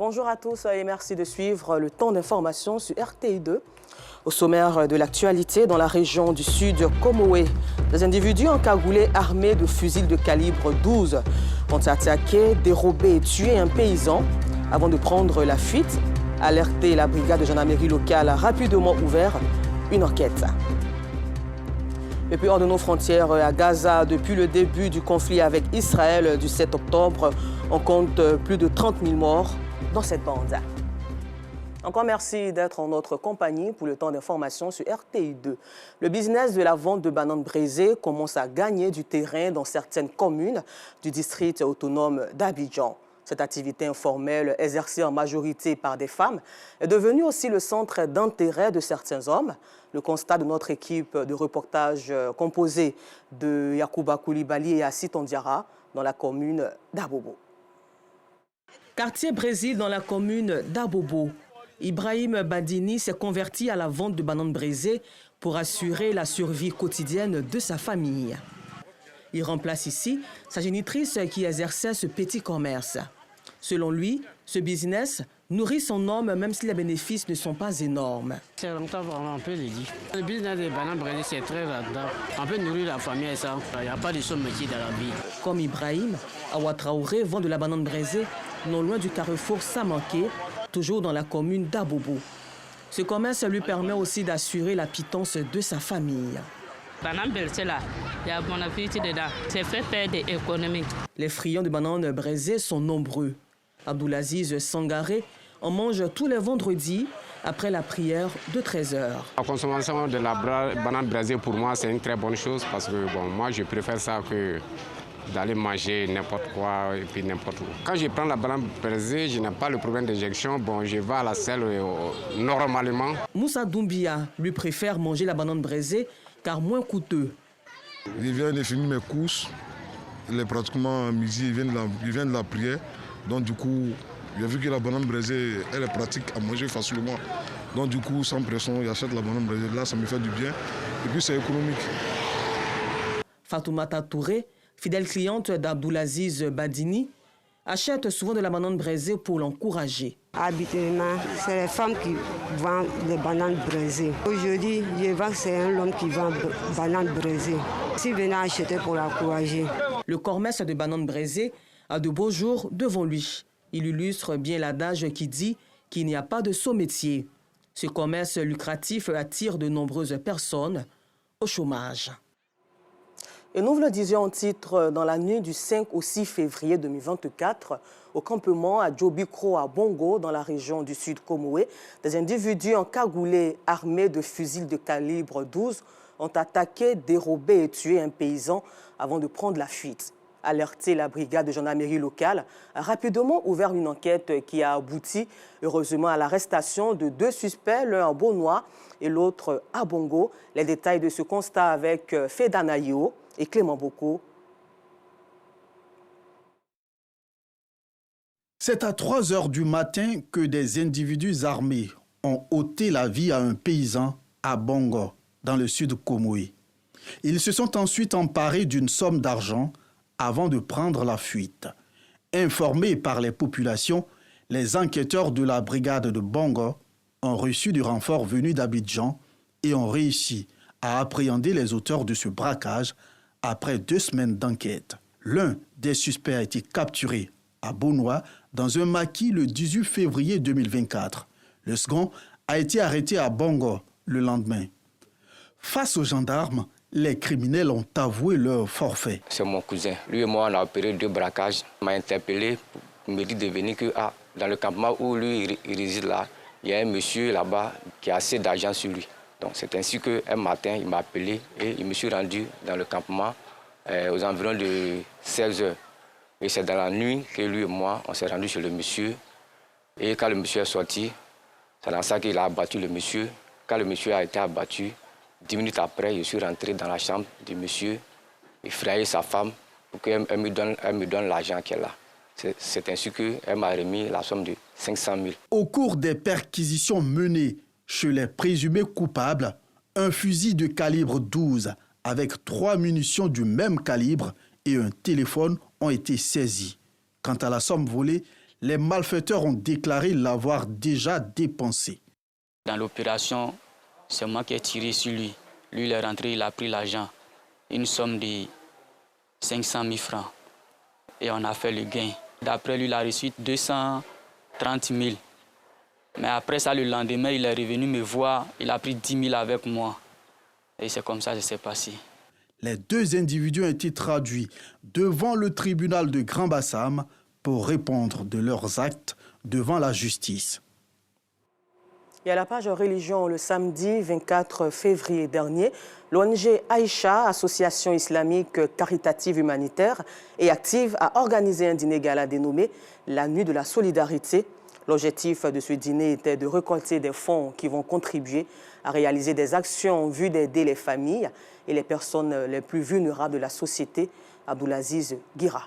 Bonjour à tous et merci de suivre le temps d'information sur RTI2. Au sommaire de l'actualité, dans la région du sud Comoé, des individus encagoulés armés de fusils de calibre 12 ont attaqué, dérobé et tué un paysan avant de prendre la fuite. Alerté, la brigade de gendarmerie locale a rapidement ouvert une enquête. Et puis hors de nos frontières, à Gaza, depuis le début du conflit avec Israël du 7 octobre, on compte plus de 30 000 morts dans cette bande. Encore merci d'être en notre compagnie pour le temps d'information sur RTI2. Le business de la vente de bananes braisées commence à gagner du terrain dans certaines communes du district autonome d'Abidjan. Cette activité informelle, exercée en majorité par des femmes, est devenue aussi le centre d'intérêt de certains hommes. Le constat de notre équipe de reportage composée de Yacouba Koulibaly et Assit Ondiara dans la commune d'Abobo. Quartier Brésil dans la commune d'Abobo. Ibrahim Badini s'est converti à la vente de bananes braisées pour assurer la survie quotidienne de sa famille. Il remplace ici sa génitrice qui exerçait ce petit commerce. Selon lui, ce business nourrit son homme même si les bénéfices ne sont pas énormes. C'est longtemps on peut le dire. Le business des bananes braisées, c'est très rentable. On peut nourrir la famille et ça. Il n'y a pas de seul métier dans la vie. Comme Ibrahim, Awa Traoré vend de la banane braisée non loin du carrefour Samanké, toujours dans la commune d'Abobo. Ce commerce lui permet aussi d'assurer la pitance de sa famille. Il y a bon appétit dedans. C'est fait faire des économies. Les friands de bananes braisées sont nombreux. Abdoulaziz Sangaré en mange tous les vendredis après la prière de 13 h. La consommation de la banane braisée pour moi c'est une très bonne chose parce que moi je préfère ça que d'aller manger n'importe quoi et puis n'importe où. Quand je prends la banane braisée, je n'ai pas le problème d'injection. Je vais à la selle normalement. Moussa Doumbia lui préfère manger la banane braisée car moins coûteux. Je viens de finir mes courses. Il est pratiquement à midi, il vient de la prière. Donc du coup, j'ai vu que la banane braisée, elle est pratique à manger facilement. Donc du coup, sans pression, j'achète la banane braisée. Là, ça me fait du bien. Et puis c'est économique. Fatoumata Touré, fidèle cliente d'Abdoulaziz Badini, achète souvent de la banane braisée pour l'encourager. Habituellement, c'est les femmes qui vendent les bananes braisées. Aujourd'hui, je vois que c'est un homme qui vend bananes braisées. Si venez acheter pour l'encourager. Le commerce de bananes braisées a de beaux jours devant lui. Il illustre bien l'adage qui dit qu'il n'y a pas de sot métier. Ce commerce lucratif attire de nombreuses personnes au chômage. Et nous vous le disions en titre, dans la nuit du 5 au 6 février 2024, au campement à Djobikro à Bongo, dans la région du sud Comoé, des individus encagoulés armés de fusils de calibre 12 ont attaqué, dérobé et tué un paysan avant de prendre la fuite. Alerté, la brigade de gendarmerie locale a rapidement ouvert une enquête qui a abouti, heureusement, à l'arrestation de 2 suspects, l'un à Beaunois et l'autre à Bongo. Les détails de ce constat avec Fedanayo et Clément Boko. C'est à 3 h du matin que des individus armés ont ôté la vie à un paysan à Bongo, dans le sud Comoé. Ils se sont ensuite emparés d'une somme d'argent avant de prendre la fuite. Informés par les populations, les enquêteurs de la brigade de Bongo ont reçu du renfort venu d'Abidjan et ont réussi à appréhender les auteurs de ce braquage après 2 semaines d'enquête. L'un des suspects a été capturé à Beaunois dans un maquis le 18 février 2024. Le second a été arrêté à Bongo le lendemain. Face aux gendarmes, les criminels ont avoué leur forfait. C'est mon cousin. Lui et moi, on a opéré 2 braquages. Il m'a interpellé pour me dire de venir que dans le campement où lui il réside là, il y a un monsieur là-bas qui a assez d'argent sur lui. Donc c'est ainsi qu'un matin, il m'a appelé et je me suis rendu dans le campement aux environs de 16 h. Et c'est dans la nuit que lui et moi, on s'est rendu chez le monsieur. Et quand le monsieur est sorti, c'est dans ça qu'il a abattu le monsieur. Quand le monsieur a été abattu, 10 minutes après, je suis rentré dans la chambre du monsieur, effrayé sa femme pour qu'elle me donne l'argent qu'elle a. C'est ainsi qu'elle m'a remis la somme de 500 000. Au cours des perquisitions menées chez les présumés coupables, un fusil de calibre 12 avec 3 munitions du même calibre et un téléphone ont été saisis. Quant à la somme volée, les malfaiteurs ont déclaré l'avoir déjà dépensé. Dans l'opération, c'est moi qui ai tiré sur lui. Lui, il est rentré, il a pris l'argent, une somme de 500 000 francs. Et on a fait le gain. D'après lui, il a reçu 230 000. Mais après ça, le lendemain, il est revenu me voir. Il a pris 10 000 avec moi. Et c'est comme ça que ça s'est passé. Les deux individus ont été traduits devant le tribunal de Grand Bassam pour répondre de leurs actes devant la justice. Et à la page religion, le samedi 24 février dernier, l'ONG Aïcha, association islamique caritative humanitaire et active, a organisé un dîner gala dénommé la Nuit de la Solidarité. L'objectif de ce dîner était de récolter des fonds qui vont contribuer à réaliser des actions en vue d'aider les familles et les personnes les plus vulnérables de la société. Abdoulaziz Guira.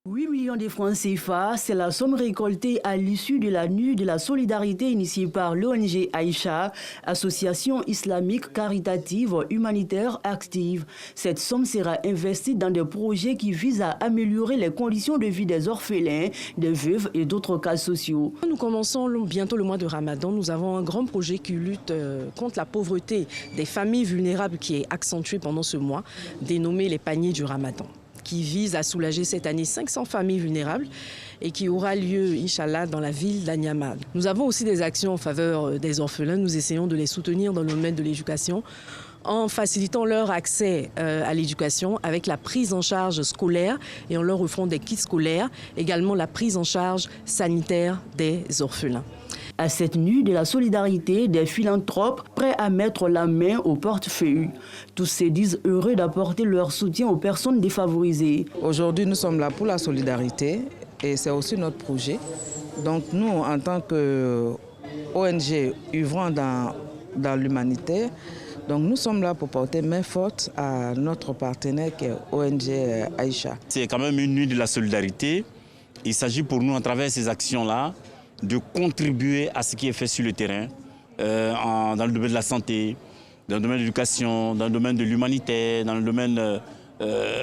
8 millions de francs CFA, c'est la somme récoltée à l'issue de la Nuit de la Solidarité initiée par l'ONG Aïcha, association islamique caritative humanitaire active. Cette somme sera investie dans des projets qui visent à améliorer les conditions de vie des orphelins, des veuves et d'autres cas sociaux. Nous commençons bientôt le mois de Ramadan. Nous avons un grand projet qui lutte contre la pauvreté des familles vulnérables qui est accentué pendant ce mois, dénommé les paniers du Ramadan, qui vise à soulager cette année 500 familles vulnérables et qui aura lieu, Inch'Allah, dans la ville d'Anyama. Nous avons aussi des actions en faveur des orphelins. Nous essayons de les soutenir dans le domaine de l'éducation en facilitant leur accès à l'éducation avec la prise en charge scolaire et en leur offrant des kits scolaires, également la prise en charge sanitaire des orphelins. À cette nuit de la solidarité, des philanthropes prêts à mettre la main au portefeuille. Tous se disent heureux d'apporter leur soutien aux personnes défavorisées. Aujourd'hui, nous sommes là pour la solidarité et c'est aussi notre projet. Donc nous, en tant qu'ONG œuvrant dans l'humanitaire, donc nous sommes là pour porter main forte à notre partenaire qui est ONG Aïcha. C'est quand même une nuit de la solidarité. Il s'agit pour nous, à travers ces actions-là, de contribuer à ce qui est fait sur le terrain, dans le domaine de la santé, dans le domaine de l'éducation, dans le domaine de l'humanitaire, dans le domaine,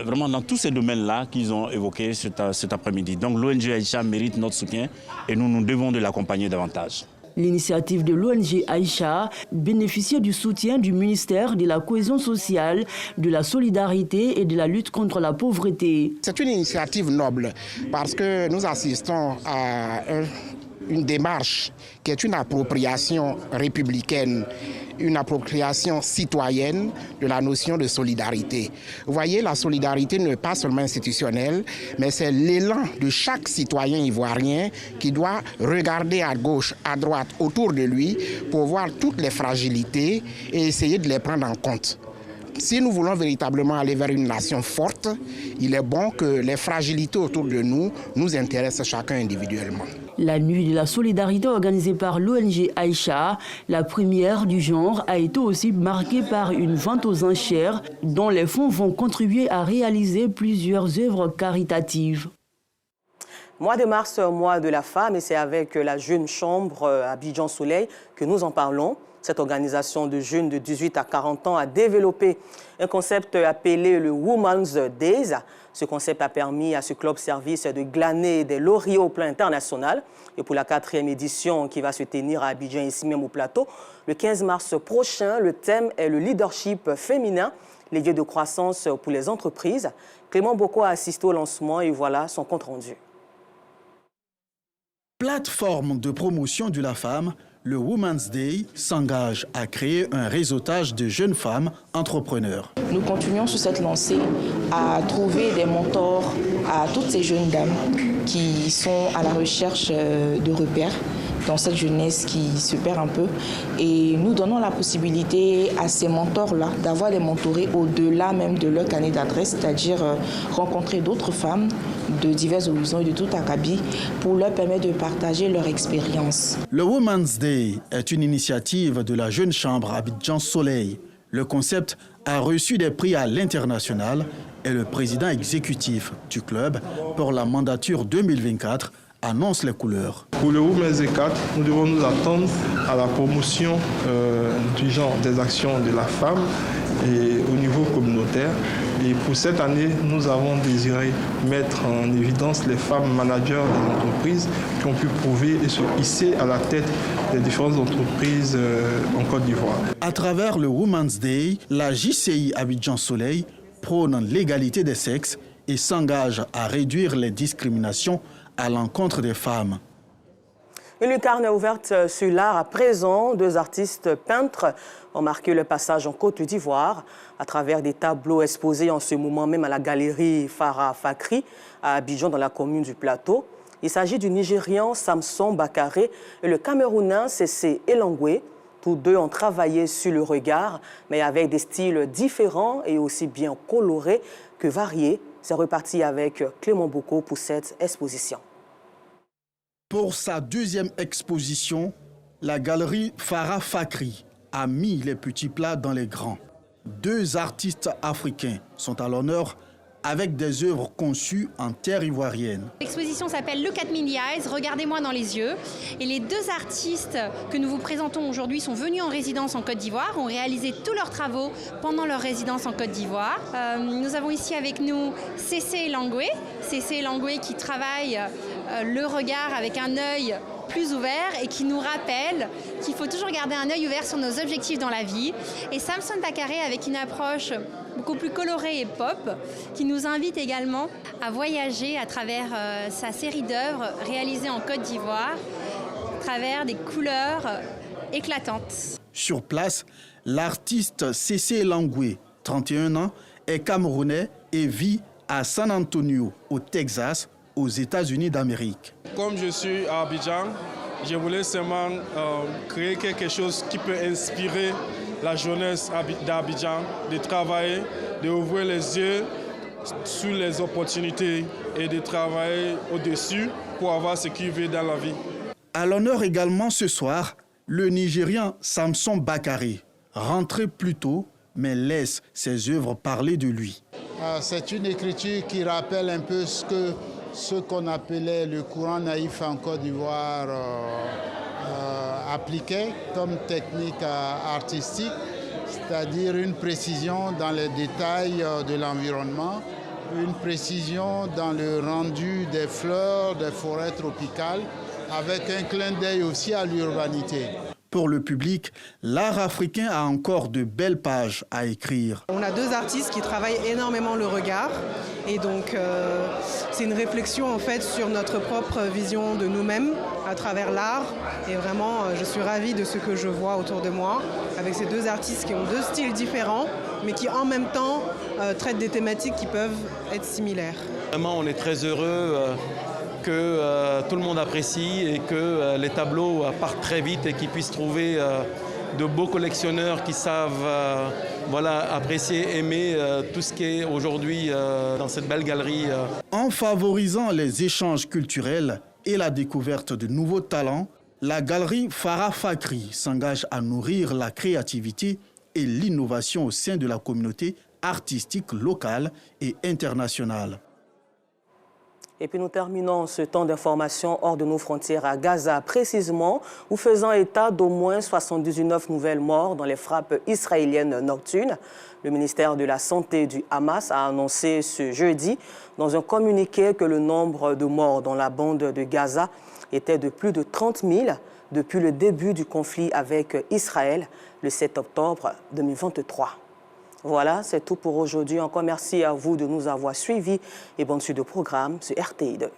vraiment dans tous ces domaines-là qu'ils ont évoqués cet après-midi. Donc l'ONG Aïcha mérite notre soutien et nous devons de l'accompagner davantage. L'initiative de l'ONG Aïcha bénéficie du soutien du ministère de la Cohésion sociale, de la solidarité et de la lutte contre la pauvreté. C'est une initiative noble parce que nous assistons à une démarche qui est une appropriation républicaine, une appropriation citoyenne de la notion de solidarité. Vous voyez, la solidarité n'est pas seulement institutionnelle, mais c'est l'élan de chaque citoyen ivoirien qui doit regarder à gauche, à droite, autour de lui pour voir toutes les fragilités et essayer de les prendre en compte. Si nous voulons véritablement aller vers une nation forte, il est bon que les fragilités autour de nous intéressent chacun individuellement. La Nuit de la Solidarité organisée par l'ONG Aïcha, la première du genre, a été aussi marquée par une vente aux enchères dont les fonds vont contribuer à réaliser plusieurs œuvres caritatives. Mois de mars, mois de la femme, et c'est avec la Jeune Chambre Abidjan Soleil que nous en parlons. Cette organisation de jeunes de 18 à 40 ans a développé un concept appelé le Women's Days. Ce concept a permis à ce club service de glaner des lauriers au plan international. Et pour la 4e édition qui va se tenir à Abidjan, ici même au plateau, le 15 mars prochain, le thème est le leadership féminin, levier de croissance pour les entreprises. Clément Boko a assisté au lancement et voilà son compte rendu. Plateforme de promotion de la femme, le Women's Day s'engage à créer un réseautage de jeunes femmes entrepreneurs. Nous continuons sur cette lancée à trouver des mentors à toutes ces jeunes dames qui sont à la recherche de repères dans cette jeunesse qui se perd un peu. Et nous donnons la possibilité à ces mentors-là d'avoir des mentorés au-delà même de leur carnet d'adresse, c'est-à-dire rencontrer d'autres femmes de divers horizons et de tout acabit pour leur permettre de partager leur expérience. Le Women's Day est une initiative de la Jeune Chambre Abidjan Soleil. Le concept a reçu des prix à l'international et le président exécutif du club pour la mandature 2024 annonce les couleurs. Pour le Women's Day 4, nous devons nous attendre à la promotion du genre des actions de la femme et au niveau communautaire Et pour cette année, nous avons désiré mettre en évidence les femmes managers de l'entreprise qui ont pu prouver et se hisser à la tête des différentes entreprises en Côte d'Ivoire. À travers le Women's Day, la JCI Abidjan Soleil prône l'égalité des sexes et s'engage à réduire les discriminations à l'encontre des femmes. Une lucarne ouverte sur l'art à présent. 2 artistes peintres ont marqué le passage en Côte d'Ivoire à travers des tableaux exposés en ce moment même à la galerie Farah Fakri à Abidjan dans la commune du Plateau. Il s'agit du Nigérian Samson Bakare et le Camerounais Cessé Elangwe. Tous deux ont travaillé sur le regard, mais avec des styles différents et aussi bien colorés que variés. C'est reparti avec Clément Boucaud pour cette exposition. Pour sa 2e exposition, la galerie Farah Fakri a mis les petits plats dans les grands. 2 artistes africains sont à l'honneur avec des œuvres conçues en terre ivoirienne. L'exposition s'appelle Look at Me in the Eyes, regardez-moi dans les yeux. Et les 2 artistes que nous vous présentons aujourd'hui sont venus en résidence en Côte d'Ivoire, ont réalisé tous leurs travaux pendant leur résidence en Côte d'Ivoire. Nous avons ici avec nous Cessé Elangwe. Cessé Elangwe qui travaille le regard avec un œil plus ouvert et qui nous rappelle qu'il faut toujours garder un œil ouvert sur nos objectifs dans la vie. Et Samson Bakare avec une approche beaucoup plus colorée et pop qui nous invite également à voyager à travers sa série d'œuvres réalisées en Côte d'Ivoire à travers des couleurs éclatantes. Sur place, l'artiste Cessé Elangwe, 31 ans, est camerounais et vit à San Antonio, au Texas, aux États-Unis d'Amérique. Comme je suis à Abidjan, je voulais seulement créer quelque chose qui peut inspirer la jeunesse d'Abidjan, de travailler, d'ouvrir les yeux sur les opportunités et de travailler au-dessus pour avoir ce qu'ils veulent dans la vie. À l'honneur également ce soir, le Nigérian Samson Bakare, rentré plus tôt, mais laisse ses œuvres parler de lui. C'est une écriture qui rappelle un peu ce qu'on appelait le courant naïf en Côte d'Ivoire appliqué comme technique artistique, c'est-à-dire une précision dans les détails de l'environnement, une précision dans le rendu des fleurs, des forêts tropicales, avec un clin d'œil aussi à l'urbanité. Pour le public, l'art africain a encore de belles pages à écrire. On a 2 artistes qui travaillent énormément le regard et donc c'est une réflexion en fait sur notre propre vision de nous-mêmes à travers l'art et vraiment je suis ravie de ce que je vois autour de moi avec ces 2 artistes qui ont 2 styles différents mais qui en même temps traitent des thématiques qui peuvent être similaires. Vraiment on est très heureux que tout le monde apprécie et que les tableaux partent très vite et qu'ils puissent trouver de beaux collectionneurs qui savent apprécier, aimer tout ce qui est aujourd'hui dans cette belle galerie. En favorisant les échanges culturels et la découverte de nouveaux talents, la galerie Farah Fakri s'engage à nourrir la créativité et l'innovation au sein de la communauté artistique locale et internationale. Et puis nous terminons ce temps d'information hors de nos frontières à Gaza, précisément, où faisant état d'au moins 79 nouvelles morts dans les frappes israéliennes nocturnes. Le ministère de la Santé du Hamas a annoncé ce jeudi dans un communiqué que le nombre de morts dans la bande de Gaza était de plus de 30 000 depuis le début du conflit avec Israël le 7 octobre 2023. Voilà, c'est tout pour aujourd'hui. Encore merci à vous de nous avoir suivis et bonne suite de programme sur RTI2.